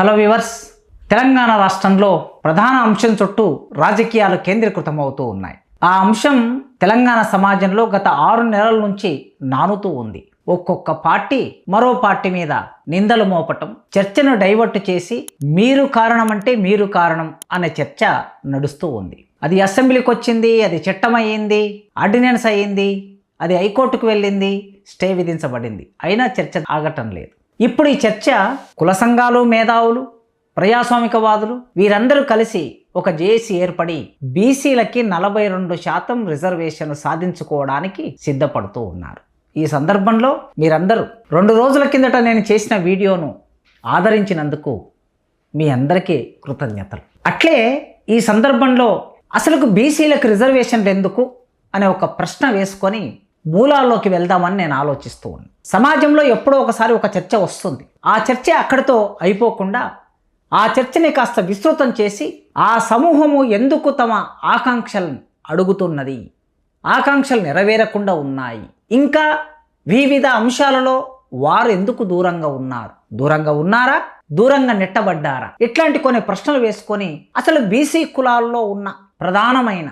Hello viewers, Telangana రాష్ట్రంలో ప్రధాన అంశం చుట్టూ రాజకీయాలు కేంద్రీకృతమవుతూ ఉన్నాయి. ఆ అంశం తెలంగాణ సమాజంలో గత 6 నెలల నుంచి నానుతూ ఉంది. ఒక్కొక్క పార్టీ మరో పార్టీ మీద నిందలు మోపటం, చర్చను డైవర్ట్ చేసి మీరు కారణం అంటే మీరు కారణం అనే చర్చ నడుస్తూ ఉంది. అది అసెంబ్లీకి వచ్చింది, అది చట్టం అయ్యింది, ఆర్డినెన్స్ అయ్యింది, అది హైకోర్టుకు వెళ్ళింది, స్టే విధించబడింది. అయినా చర్చ ఆగటం లేదు. ఇప్పుడు ఈ చర్చ కుల సంఘాలు, మేధావులు, ప్రజాస్వామికవాదులు వీరందరూ కలిసి ఒక జేఏసీ ఏర్పడి బీసీలకి 42% రిజర్వేషన్ సాధించుకోవడానికి సిద్ధపడుతూ ఉన్నారు. ఈ సందర్భంలో మీరందరూ 2 రోజుల కిందట నేను చేసిన వీడియోను ఆదరించినందుకు మీ అందరికీ కృతజ్ఞతలు. అట్లే ఈ సందర్భంలో అసలు బీసీలకు రిజర్వేషన్లు ఎందుకు అనే ఒక ప్రశ్న వేసుకొని మూలాల్లోకి వెళ్దామని నేను ఆలోచిస్తూ ఉన్నాను. సమాజంలో ఎప్పుడో ఒకసారి ఒక చర్చ వస్తుంది. ఆ చర్చ అక్కడితో అయిపోకుండా ఆ చర్చని కాస్త విస్తృతం చేసి ఆ సమూహము ఎందుకు తమ ఆకాంక్షలను అడుగుతున్నది, ఆకాంక్షలు నెరవేరకుండా ఉన్నాయి, ఇంకా వివిధ అంశాలలో వారు ఎందుకు దూరంగా ఉన్నారు, దూరంగా ఉన్నారా, దూరంగా నెట్టబడ్డారా, ఇట్లాంటి కొన్ని ప్రశ్నలు వేసుకొని అసలు బీసీ కులాల్లో ఉన్న ప్రధానమైన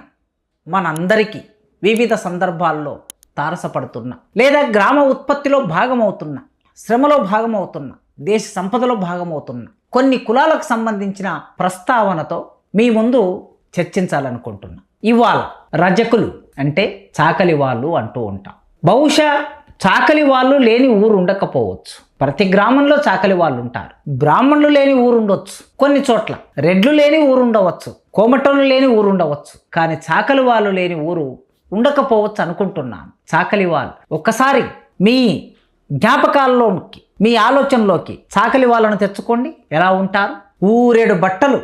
మనందరికీ వివిధ సందర్భాల్లో తారసపడుతున్న లేదా గ్రామ ఉత్పత్తిలో భాగమవుతున్న, శ్రమలో భాగమవుతున్న, దేశ సంపదలో భాగమవుతున్న కొన్ని కులాలకు సంబంధించిన ప్రస్తావనతో మీ ముందు చర్చించాలనుకుంటున్నా. ఇవాళ రజకులు అంటే చాకలి వాళ్ళు అంటూ ఉంటాం. బహుశా చాకలి వాళ్ళు లేని ఊరు ఉండకపోవచ్చు. ప్రతి గ్రామంలో చాకలి వాళ్ళు ఉంటారు. బ్రాహ్మణులు లేని ఊరు ఉండవచ్చు, కొన్ని చోట్ల రెడ్లు లేని ఊరు ఉండవచ్చు, కోమటోళ్ళు లేని ఊరు ఉండవచ్చు. కానీ చాకలి వాళ్ళు లేని ఊరు ఉండకపోవచ్చు అనుకుంటున్నాను. చాకలి వాళ్ళు ఒక్కసారి మీ జ్ఞాపకాల్లోకి, మీ ఆలోచనలోకి చాకలి వాళ్ళను తెచ్చుకోండి. ఎలా ఉంటారు? ఊరేడు బట్టలు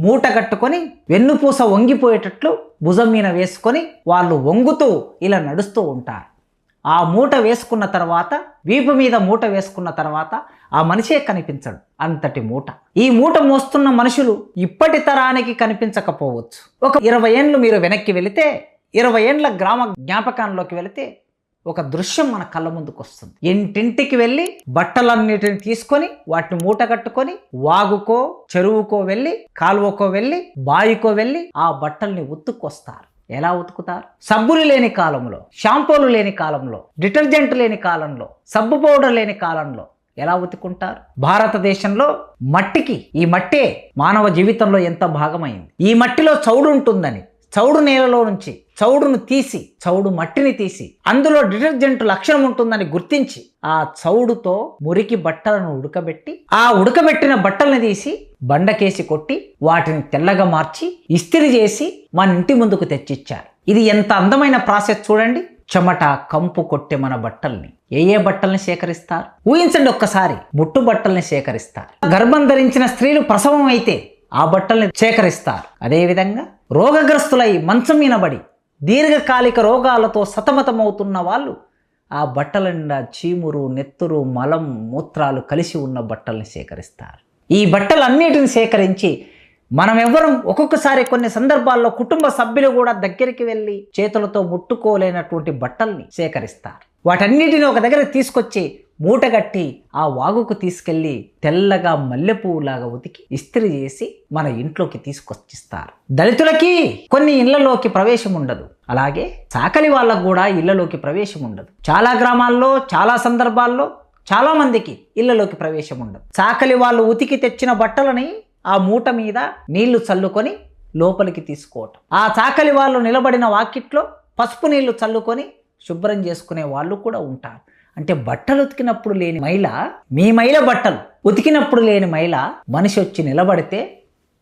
మూట కట్టుకొని వెన్నుపూస వంగిపోయేటట్లు భుజం మీద వేసుకొని వాళ్ళు వంగుతూ ఇలా నడుస్తూ ఉంటారు. ఆ మూట వేసుకున్న తర్వాత, వీపు మీద మూట వేసుకున్న తర్వాత ఆ మనిషే కనిపించడు, అంతటి మూట. ఈ మూట మోస్తున్న మనుషులు ఇప్పటి తరానికి కనిపించకపోవచ్చు. ఒక 20 ఏండ్లు మీరు వెనక్కి వెళితే, 20 ఏండ్ల గ్రామ జ్ఞాపకాల్లోకి వెళితే ఒక దృశ్యం మన కళ్ళ ముందుకు వస్తుంది. ఇంటింటికి వెళ్ళి బట్టలన్నిటిని తీసుకొని వాటిని మూట కట్టుకొని వాగుకో, చెరువుకో వెళ్ళి, కాలువకో వెళ్ళి, బావికో వెళ్ళి ఆ బట్టల్ని ఉతుక్కొస్తారు. ఎలా ఉతుకుతారు? సబ్బులు లేని కాలంలో, షాంపూలు లేని కాలంలో, డిటర్జెంట్ లేని కాలంలో, సబ్బు పౌడర్ లేని కాలంలో ఎలా ఉతుకుంటారు? భారతదేశంలో మట్టికి, ఈ మట్టే మానవ జీవితంలో ఎంత భాగమైంది. ఈ మట్టిలో చౌడు ఉంటుందని చౌడు నేలలో నుంచి చౌడును తీసి, చౌడు మట్టిని తీసి అందులో డిటర్జెంట్ లక్షణం ఉంటుందని గుర్తించి ఆ చౌడుతో మురికి బట్టలను ఉడకబెట్టి, ఆ ఉడకబెట్టిన బట్టల్ని తీసి బండకేసి కొట్టి వాటిని తెల్లగా మార్చి ఇస్త్రీ చేసి మన ఇంటి ముందుకు తెచ్చిచ్చారు. ఇది ఎంత అందమైన ప్రాసెస్ చూడండి. చెమట కంపు కొట్టే మన బట్టల్ని ఏ బట్టల్ని సేకరిస్తారు? ఊహించండి ఒక్కసారి. ముట్టు బట్టల్ని సేకరిస్తారు. గర్భం ధరించిన స్త్రీలు ప్రసవం అయితే ఆ బట్టల్ని సేకరిస్తారు. అదేవిధంగా రోగగ్రస్తులై మంచం మీనబడి దీర్ఘకాలిక రోగాలతో సతమతమవుతున్న వాళ్ళు ఆ బట్టల నిండా చీమురు, నెత్తురు, మలం, మూత్రాలు కలిసి ఉన్న బట్టల్ని సేకరిస్తారు. ఈ బట్టలన్నిటిని సేకరించి మనమెవ్వరం ఒక్కొక్కసారి కొన్ని సందర్భాల్లో కుటుంబ సభ్యులు కూడా దగ్గరికి వెళ్ళి చేతులతో ముట్టుకోలేనటువంటి బట్టల్ని సేకరిస్తారు. వాటన్నిటిని ఒక దగ్గర తీసుకొచ్చి మూటగట్టి ఆ వాగుకు తీసుకెళ్లి తెల్లగా మల్లెపువ్వులాగా ఉతికి ఇస్త్రీ చేసి మన ఇంట్లోకి తీసుకొచ్చిస్తారు. దళితులకి కొన్ని ఇళ్లలోకి ప్రవేశం ఉండదు, అలాగే చాకలి వాళ్ళకు కూడా ఇళ్లలోకి ప్రవేశం ఉండదు. చాలా గ్రామాల్లో, చాలా సందర్భాల్లో చాలా మందికి ఇళ్లలోకి ప్రవేశం ఉండదు. చాకలి వాళ్ళు ఉతికి తెచ్చిన బట్టలని ఆ మూట మీద నీళ్లు చల్లుకొని లోపలికి తీసుకోవటం. ఆ చాకలి వాళ్ళు నిలబడిన వాకిట్లో పసుపు నీళ్లు చల్లుకొని శుభ్రం చేసుకునే వాళ్ళు కూడా ఉంటారు. అంటే బట్టలు ఉతికినప్పుడు లేని మైల, మీ మైల బట్టలు ఉతికినప్పుడు లేని మైల మనిషి వచ్చి నిలబడితే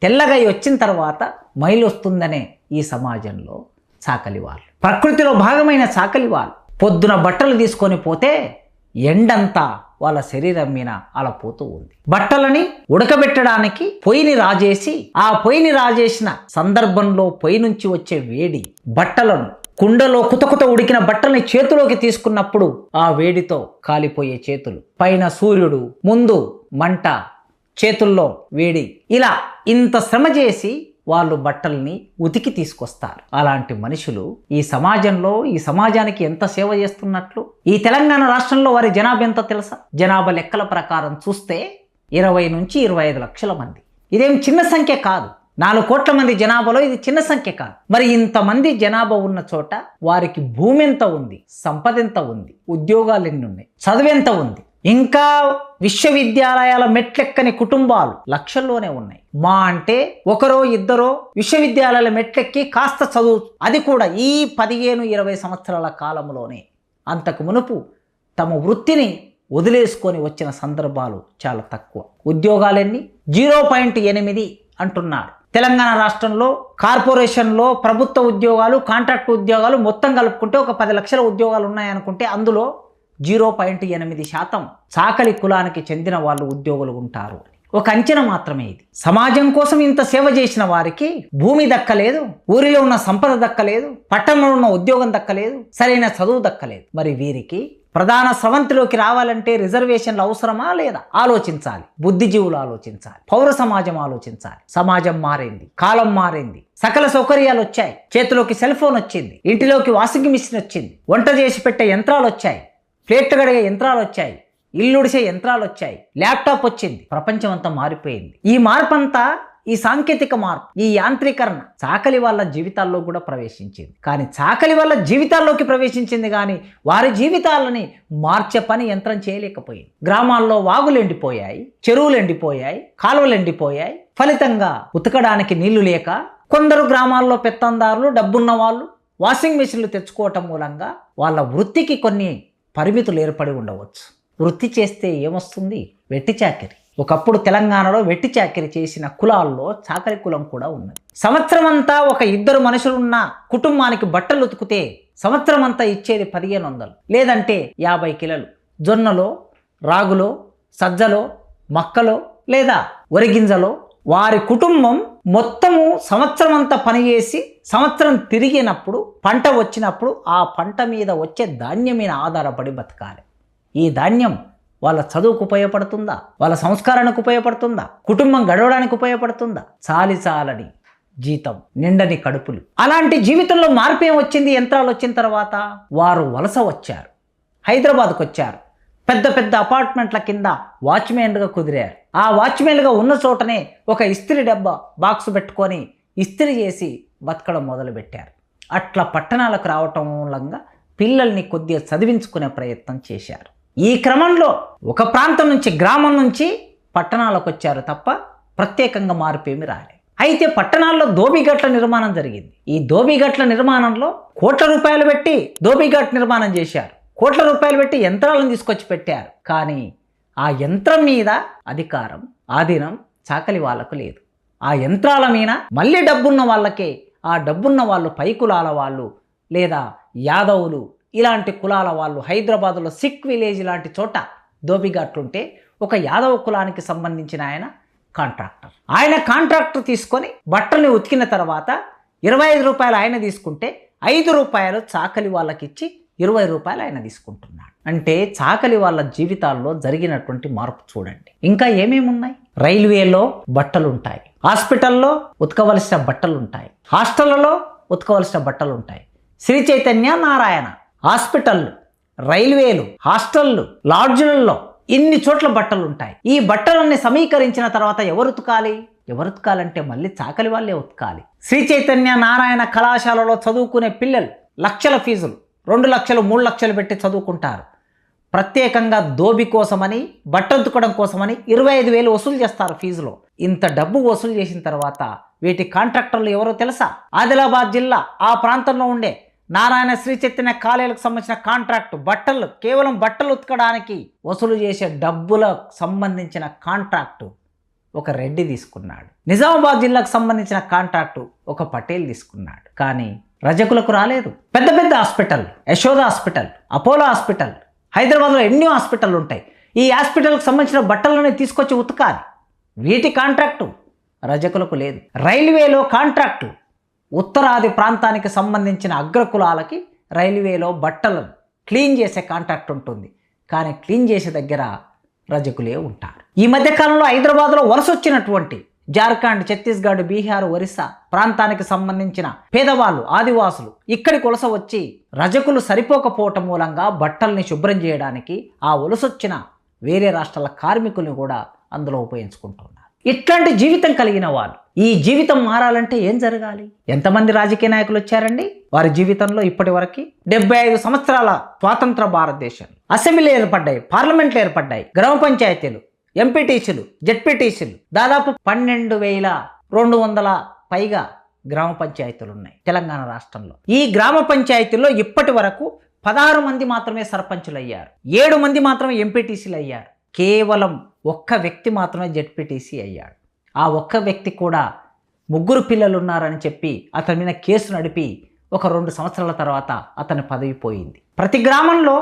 తెల్లగా వచ్చిన తర్వాత మైలు వస్తుందనే ఈ సమాజంలో చాకలి వాళ్ళు, ప్రకృతిలో భాగమైన చాకలి వాళ్ళు పొద్దున బట్టలు తీసుకొని పోతే ఎండంతా వాళ్ళ శరీరం మీద అలా పోతూ ఉంది. బట్టలని ఉడకబెట్టడానికి పొయ్యిని రాజేసి, ఆ పొయ్యిని రాజేసిన సందర్భంలో పొయ్యి నుంచి వచ్చే వేడి బట్టలను, కుండలో కుతకుత ఉడికిన బట్టల్ని చేతిలోకి తీసుకున్నప్పుడు ఆ వేడితో కాలిపోయే చేతులు, పైన సూర్యుడు, ముందు మంట, చేతుల్లో వేడి, ఇలా ఇంత శ్రమ చేసి వాళ్ళు బట్టల్ని ఉతికి తీసుకొస్తారు. అలాంటి మనుషులు ఈ సమాజంలో, ఈ సమాజానికి ఎంత సేవ చేస్తున్నట్లు. ఈ తెలంగాణ రాష్ట్రంలో వారి జనాభా ఎంత తెలుసా? జనాభా లెక్కల ప్రకారం చూస్తే 20 నుంచి 25 లక్షల మంది. ఇదేం చిన్న సంఖ్య కాదు. 4 కోట్ల మంది జనాభాలో ఇది చిన్న సంఖ్య కాదు. మరి ఇంతమంది జనాభా ఉన్న చోట వారికి భూమి ఎంత ఉంది, సంపద ఎంత ఉంది, ఉద్యోగాలు ఎన్ని ఉన్నాయి, చదువు ఎంత ఉంది, ఇంకా విశ్వవిద్యాలయాల మెట్లెక్కని కుటుంబాలు లక్షల్లోనే ఉన్నాయి. మా అంటే ఒకరో ఇద్దరో విశ్వవిద్యాలయాల మెట్లెక్కి కాస్త చదువు, అది కూడా ఈ 15-20 సంవత్సరాల కాలంలోనే. అంతకు మునుపు తమ వృత్తిని వదిలేసుకొని వచ్చిన సందర్భాలు చాలా తక్కువ. ఉద్యోగాలన్నీ 0.8 అంటున్నారు. తెలంగాణ రాష్ట్రంలో కార్పొరేషన్లో ప్రభుత్వ ఉద్యోగాలు, కాంట్రాక్ట్ ఉద్యోగాలు మొత్తం కలుపుకుంటే ఒక 10 లక్షల ఉద్యోగాలు ఉన్నాయనుకుంటే అందులో 0.8% చాకలి కులానికి చెందిన వాళ్ళు ఉద్యోగులు ఉంటారు. ఒక అంచనా మాత్రమే ఇది. సమాజం కోసం ఇంత సేవ చేసిన వారికి భూమి దక్కలేదు, ఊరిలో ఉన్న సంపద దక్కలేదు, పట్టణంలో ఉన్న ఉద్యోగం దక్కలేదు, సరైన చదువు దక్కలేదు. మరి వీరికి ప్రధాన స్రవంతిలోకి రావాలంటే రిజర్వేషన్లు అవసరమా లేదా ఆలోచించాలి. బుద్ధిజీవులు ఆలోచించాలి, పౌర సమాజం ఆలోచించాలి. సమాజం మారింది, కాలం మారింది, సకల సౌకర్యాలు వచ్చాయి. చేతిలోకి సెల్ ఫోన్ వచ్చింది, ఇంటిలోకి వాషింగ్ మిషన్ వచ్చింది, వంట చేసి పెట్టే యంత్రాలు వచ్చాయి, ప్లేట్లు కడిగే యంత్రాలు వచ్చాయి, ఇల్లుడిసే యంత్రాలు వచ్చాయి, ల్యాప్టాప్ వచ్చింది. ప్రపంచం అంతా మారిపోయింది. ఈ మార్పంతా, ఈ సాంకేతిక మార్పు, ఈ యాంత్రీకరణ చాకలి వాళ్ళ జీవితాల్లో కూడా ప్రవేశించింది. కానీ చాకలి వాళ్ళ జీవితాల్లోకి ప్రవేశించింది కానీ వారి జీవితాలని మార్చే పని యంత్రం చేయలేకపోయింది. గ్రామాల్లో వాగులు ఎండిపోయాయి, చెరువులు ఎండిపోయాయి, కాలువలు ఎండిపోయాయి. ఫలితంగా ఉతకడానికి నీళ్లు లేక కొందరు గ్రామాల్లో పెత్తందారులు, డబ్బున్న వాళ్ళు వాషింగ్ మెషిన్లు తెచ్చుకోవటం మూలంగా వాళ్ళ వృత్తికి కొన్ని పరిమితులు ఏర్పడి ఉండవచ్చు. వృత్తి చేస్తే ఏమొస్తుంది? వెట్టి చాకిరి. ఒకప్పుడు తెలంగాణలో వెట్టి చాకిరి చేసిన కులాల్లో చాకలి కులం కూడా ఉన్నది. సంవత్సరం అంతా ఒక 2 మనుషులున్న కుటుంబానికి బట్టలు ఉతికితే సంవత్సరం అంతా ఇచ్చేది 1500, లేదంటే 50 కిలోలు జొన్నలో, రాగులో, సజ్జలో, మక్కలో లేదా వరిగింజలో వారి కుటుంబం మొత్తము సంవత్సరం అంతా పనిచేసి సంవత్సరం తిరిగినప్పుడు పంట వచ్చినప్పుడు ఆ పంట మీద వచ్చే ధాన్యం మీద ఆధారపడి బతకాలి. ఈ ధాన్యం వాళ్ళ చదువుకు ఉపయోగపడుతుందా, వాళ్ళ సంస్కారానికి ఉపయోగపడుతుందా, కుటుంబం గడవడానికి ఉపయోగపడుతుందా? చాలని జీతం, నిండని కడుపులు. అలాంటి జీవితంలో మార్పు ఏం వచ్చింది? యంత్రాలు వచ్చిన తర్వాత వారు వలస వచ్చారు, హైదరాబాద్కు వచ్చారు. పెద్ద పెద్ద అపార్ట్మెంట్ల కింద వాచ్మెన్గా కుదిరారు. ఆ వాచ్మెన్గా ఉన్న చోటనే ఒక ఇస్త్రీ డబ్బా బాక్స్ పెట్టుకొని ఇస్త్రీ చేసి బతకడం మొదలుపెట్టారు. అట్లా పట్టణాలకు రావటం మూలంగా పిల్లల్ని కొద్దిగా చదివించుకునే ప్రయత్నం చేశారు. ఈ క్రమంలో ఒక ప్రాంతం నుంచి, గ్రామం నుంచి పట్టణాలకు వచ్చారు తప్ప ప్రత్యేకంగా మార్పేమి రాలేదు. అయితే పట్టణాల్లో ధోబీఘాట్ల నిర్మాణం జరిగింది. ఈ ధోబీఘాట్ల నిర్మాణంలో కోట్ల రూపాయలు పెట్టి ధోబీఘాట్ నిర్మాణం చేశారు. కోట్ల రూపాయలు పెట్టి యంత్రాలను తీసుకొచ్చి పెట్టారు. కానీ ఆ యంత్రం మీద అధికారం, ఆధీనం చాకలి వాళ్ళకు లేదు. ఆ యంత్రాల మీద మళ్ళీ డబ్బున్న వాళ్ళకే, ఆ డబ్బున్న వాళ్ళు పై కులాల వాళ్ళు లేదా యాదవులు ఇలాంటి కులాల వాళ్ళు. హైదరాబాదులో సిక్ విలేజ్ లాంటి చోట ధోబీఘాట్లుంటే ఒక యాదవ కులానికి సంబంధించిన ఆయన కాంట్రాక్టర్ తీసుకొని బట్టల్ని ఉతికిన తర్వాత 25 రూపాయలు ఆయన తీసుకుంటే 5 రూపాయలు చాకలి వాళ్ళకిచ్చి 20 రూపాయలు ఆయన తీసుకుంటున్నాడు. అంటే చాకలి వాళ్ళ జీవితాల్లో జరిగినటువంటి మార్పు చూడండి. ఇంకా ఏమేమి ఉన్నాయి? రైల్వేలో బట్టలు ఉంటాయి, హాస్పిటల్లో ఉతకవలసిన బట్టలు ఉంటాయి, హాస్టళ్లలో ఉతకవలసిన బట్టలు ఉంటాయి. శ్రీ చైతన్య నారాయణ హాస్పిటళ్ళు, రైల్వేలు, హాస్టళ్ళు, లాడ్జులలో ఇన్ని చోట్ల బట్టలు ఉంటాయి. ఈ బట్టలన్నీ సమీకరించిన తర్వాత ఎవరు ఉతకాలంటే మళ్ళీ చాకలి వాళ్ళే ఉతకాలి. శ్రీ చైతన్య నారాయణ కళాశాలలో చదువుకునే పిల్లలు లక్షల ఫీజులు, 2 లక్షలు 3 లక్షలు పెట్టి చదువుకుంటారు. ప్రత్యేకంగా దోబి కోసమని, బట్ట ఉతకడం కోసమని 25,000 వసూలు చేస్తారు ఫీజులో. ఇంత డబ్బు వసూలు చేసిన తర్వాత వీటి కాంట్రాక్టర్లు ఎవరో తెలుసా? ఆదిలాబాద్ జిల్లా ఆ ప్రాంతంలో ఉండే నారాయణ శ్రీ చైతన్య కాలేజీలకు సంబంధించిన కాంట్రాక్టు, బట్టలు, కేవలం బట్టలు ఉతకడానికి వసూలు చేసే డబ్బులకు సంబంధించిన కాంట్రాక్టు ఒక రెడ్డి తీసుకున్నాడు. నిజామాబాద్ జిల్లాకు సంబంధించిన కాంట్రాక్టు ఒక పటేల్ తీసుకున్నాడు. కానీ రజకులకు రాలేదు. పెద్ద పెద్ద hospital, Yashoda hospital, Apollo hospital, హైదరాబాద్లో ఎన్నో హాస్పిటల్ ఉంటాయి. ఈ హాస్పిటల్కి సంబంధించిన బట్టలని తీసుకొచ్చి ఉతకాలి. వీటి కాంట్రాక్టు రజకులకు లేదు. రైల్వేలో కాంట్రాక్టు ఉత్తరాది ప్రాంతానికి సంబంధించిన అగ్రకులాలకి రైల్వేలో బట్టలను క్లీన్ చేసే కాంట్రాక్ట్ ఉంటుంది. కానీ క్లీన్ చేసే దగ్గర రజకులే ఉంటారు. ఈ మధ్యకాలంలో హైదరాబాద్లో వలస వచ్చినటువంటి జార్ఖండ్, ఛత్తీస్గఢ్, బీహార్, ఒరిస్సా ప్రాంతానికి సంబంధించిన పేదవాళ్ళు, ఆదివాసులు ఇక్కడికి వలస వచ్చి రజకులు సరిపోకపోవటం మూలంగా బట్టల్ని శుభ్రం చేయడానికి ఆ వలసొచ్చిన వేరే రాష్ట్రాల కార్మికుల్ని కూడా అందులో ఉపయోగించుకుంటున్నారు. ఇట్లాంటి జీవితం కలిగిన వాళ్ళు ఈ జీవితం మారాలంటే ఏం జరగాలి? ఎంతమంది రాజకీయ నాయకులు వచ్చారండి వారి జీవితంలో ఇప్పటి వరకు? 75 సంవత్సరాల స్వాతంత్ర భారతదేశం, అసెంబ్లీ ఏర్పడ్డాయి, పార్లమెంట్లు ఏర్పడ్డాయి, గ్రామ పంచాయతీలు, ఎంపీటీసీలు, జెడ్పీటీసీలు, దాదాపు 12,200 పైగా గ్రామ పంచాయతీలు ఉన్నాయి తెలంగాణ రాష్ట్రంలో. ఈ గ్రామ పంచాయతీల్లో ఇప్పటి వరకు 16 మంది మాత్రమే సర్పంచులు అయ్యారు, 7 మంది మాత్రమే ఎంపీటీసీలు అయ్యారు, కేవలం ఒక్క వ్యక్తి మాత్రమే జెడ్పీటీసీ అయ్యాడు. ఆ ఒక్క వ్యక్తి కూడా 3 పిల్లలు ఉన్నారని చెప్పి అతని మీద కేసు నడిపి ఒక 2 సంవత్సరాల తర్వాత అతని పదవి పోయింది. ప్రతి గ్రామంలో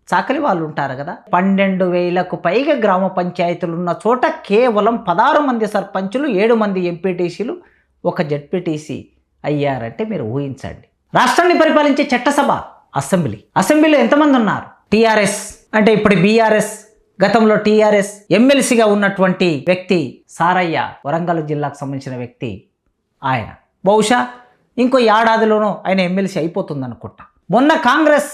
చాకలి వాళ్ళు ఉంటారు కదా. 12,000కు పైగా గ్రామ పంచాయతీలు ఉన్న చోట కేవలం 16 మంది సర్పంచులు, 7 మంది ఎంపీటీసీలు, ఒక జెడ్పీటీసీ అయ్యారంటే మీరు ఊహించండి. రాష్ట్రాన్ని పరిపాలించే చట్టసభ, అసెంబ్లీలో ఎంతమంది ఉన్నారు? టీఆర్ఎస్ అంటే ఇప్పుడు బీఆర్ఎస్, గతంలో టీఆర్ఎస్ ఎమ్మెల్సీగా ఉన్నటువంటి వ్యక్తి సారయ్య, వరంగల్ జిల్లాకు సంబంధించిన వ్యక్తి. ఆయన బహుశా ఇంకో ఏడాదిలోనూ ఆయన ఎమ్మెల్సీ అయిపోతుంది అనుకుంటా. మొన్న కాంగ్రెస్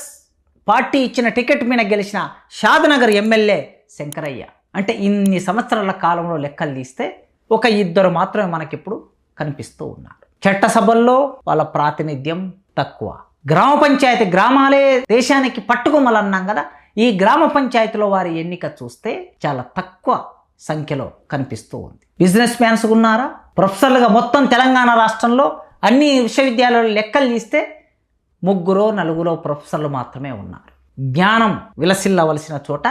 పార్టీ ఇచ్చిన టికెట్ మీద గెలిచిన షాద్నగర్ ఎమ్మెల్యే శంకరయ్య. అంటే ఇన్ని సంవత్సరాల కాలంలో లెక్కలు తీస్తే ఒక 2 మాత్రమే మనకిప్పుడు కనిపిస్తూ ఉన్నారు. చట్టసభల్లో వాళ్ళ ప్రాతినిధ్యం తక్కువ. గ్రామ పంచాయతీ, గ్రామాలే దేశానికి పట్టుకోమలన్నాం కదా. ఈ గ్రామ పంచాయతీలో వారి ఎన్నిక చూస్తే చాలా తక్కువ సంఖ్యలో కనిపిస్తూ ఉంది. బిజినెస్ మ్యాన్స్ ఉన్నారా? ప్రొఫెసర్లుగా మొత్తం తెలంగాణ రాష్ట్రంలో అన్ని విశ్వవిద్యాలయాలు లెక్కలు తీస్తే 3-4 ప్రొఫెసర్లు మాత్రమే ఉన్నారు. జ్ఞానం విలసిల్లవలసిన చోట,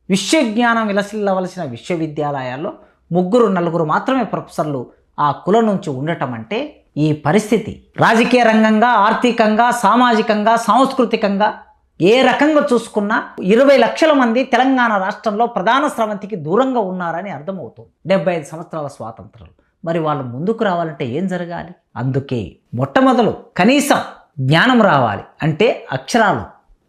విశ్వజ్ఞానం విలసిల్లవలసిన విశ్వవిద్యాలయాల్లో 3-4 మాత్రమే ప్రొఫెసర్లు ఆ కులం నుంచి ఉండటం అంటే ఈ పరిస్థితి రాజకీయ రంగంగా, ఆర్థికంగా, సామాజికంగా, సాంస్కృతికంగా ఏ రకంగా చూసుకున్నా 20 లక్షల మంది తెలంగాణ రాష్ట్రంలో ప్రధాన స్రవంతికి దూరంగా ఉన్నారని అర్థమవుతుంది. 75 సంవత్సరాల స్వాతంత్రం. మరి వాళ్ళు ముందుకు రావాలంటే ఏం జరగాలి? అందుకే మొట్టమొదలు కనీసం జ్ఞానం రావాలి అంటే అక్షరాలు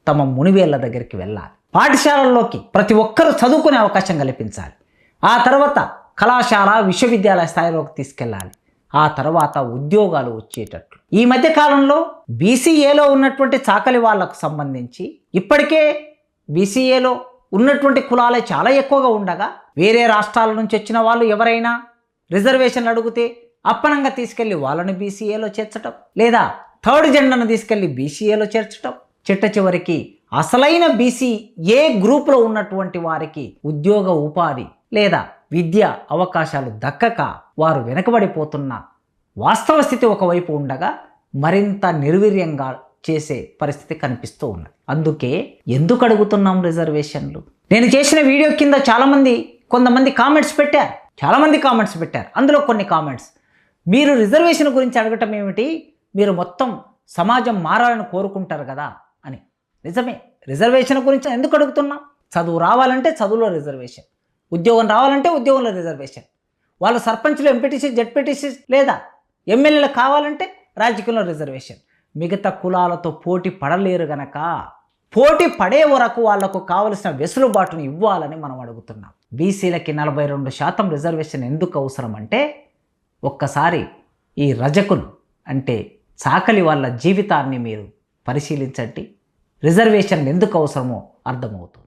తమ మునివేళ్ల దగ్గరికి వెళ్ళాలి. పాఠశాలల్లోకి ప్రతి ఒక్కరూ చదువుకునే అవకాశం కల్పించాలి. ఆ తర్వాత కళాశాల, విశ్వవిద్యాలయ స్థాయిలోకి తీసుకెళ్ళాలి. ఆ తర్వాత ఉద్యోగాలు వచ్చేటట్లు. ఈ మధ్య కాలంలో బీసీఏలో ఉన్నటువంటి చాకలి వాళ్లకు సంబంధించి ఇప్పటికే బీసీఏలో ఉన్నటువంటి కులాలే చాలా ఎక్కువగా ఉండగా, వేరే రాష్ట్రాల నుంచి వచ్చిన వాళ్ళు ఎవరైనా రిజర్వేషన్లు అడిగితే అప్పనంగా తీసుకెళ్లి వాళ్ళని బీసీఏలో చేర్చడం, లేదా థర్డ్ జెండర్ను తీసుకెళ్లి బీసీఏలో చేర్చడం, చివరికి అసలైన బీసీఏ గ్రూపులో ఉన్నటువంటి వారికి ఉద్యోగ ఉపాధి లేదా విద్య అవకాశాలు దక్కక వారు వెనకబడిపోతున్న వాస్తవ స్థితి ఒకవైపు ఉండగా మరింత నిర్వీర్యంగా చేసే పరిస్థితి కనిపిస్తూ ఉన్నది. అందుకే ఎందుకు అడుగుతున్నాం రిజర్వేషన్లు? నేను చేసిన వీడియో కింద కొంతమంది కామెంట్స్ పెట్టారు. అందులో కొన్ని కామెంట్స్, మీరు రిజర్వేషన్ గురించి అడగటం ఏమిటి, మీరు మొత్తం సమాజం మారాలని కోరుకుంటారు కదా అని. నిజమే, రిజర్వేషన్ గురించి ఎందుకు అడుగుతున్నాం? చదువు రావాలంటే చదువులో రిజర్వేషన్, ఉద్యోగం రావాలంటే ఉద్యోగంలో రిజర్వేషన్, వాళ్ళు సర్పంచ్లు, ఎంపీటీసీ, జెడ్పీటీసీ లేదా ఎమ్మెల్యేలు కావాలంటే రాజకీయంలో రిజర్వేషన్. మిగతా కులాలతో పోటీ పడలేరు గనక పోటీ పడే వరకు వాళ్లకు కావలసిన వెసులుబాటును ఇవ్వాలని మనం అడుగుతున్నాం. బీసీలకి 42% రిజర్వేషన్ ఎందుకు అవసరం అంటే, ఒక్కసారి ఈ రజకులు అంటే చాకలి వాళ్ళ జీవితాన్ని మీరు పరిశీలించండి. రిజర్వేషన్ ఎందుకు అవసరమో అర్థమవుతుంది.